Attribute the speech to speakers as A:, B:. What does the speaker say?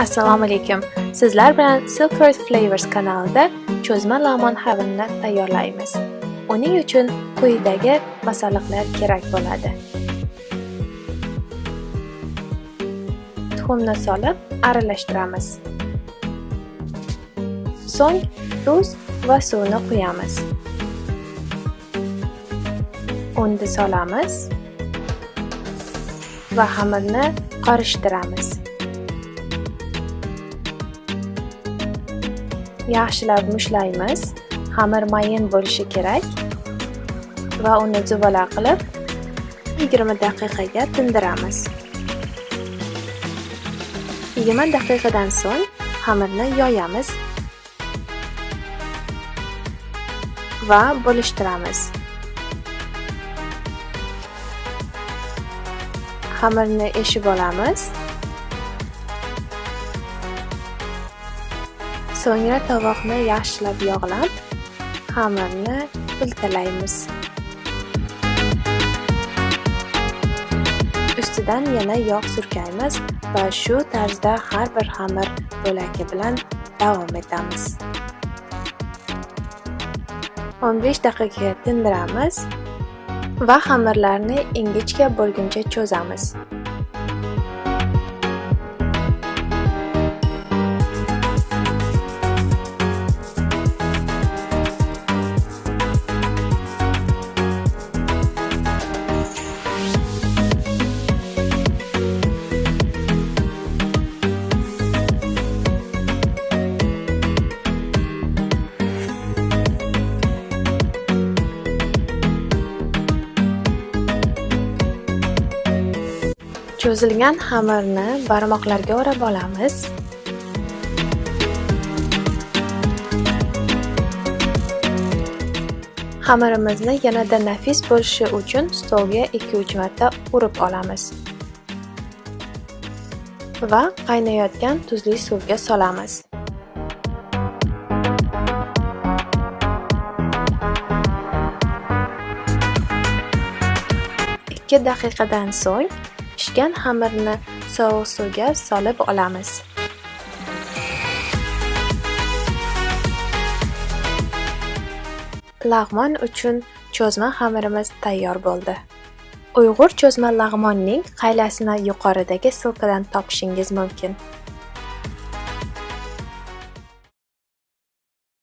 A: Assalomu alaykum. Sizlar bilan Silk Road Flavors kanalida cho'zma lag'mon xamirni tayyorlaymiz. Uning uchun quyidagi masalliqlar kerak bo'ladi. Tuxumni solib aralashtiramiz. So'ng tuz va suvni quyamiz. Unni solamiz va xamirni qorishtiramiz. Yaxshilab mushlaymiz. Xamir mayin bo'lishi kerak va uni zuvala qilib 20 daqiqaga tindiramiz. 20 daqiqadan so'ng xamirni yoyamiz va bo'lishtiramiz. Xamirni eshib olamiz. So'ngra tovoqni yaxshilab yog'lab, xamirni piltalaymiz. Ustidan yana yog' surkaymiz va shu tarzda har bir xamir bo'lagi bilan davom etamiz. 15 daqiqa tindiramiz va xamirlarni ingichka bo'lguncha cho'zamiz. Cho'zilgan xamirni barmoqlarga o'rab olamiz. Xamirimizni yanada nafis bo'lishi uchun stolga 2-3 marta urib olamiz. Va qaynayotgan tuzli suvga solamiz. Ikki daqiqadan so'ng pishgan xamirni sovuq suvga solib olamiz. Lag'mon uchun cho'zma xamirimiz tayyor bo'ldi. Uyg'ur cho'zma lag'monning qaylasini yuqoridagi ssilkadan topishingiz mumkin.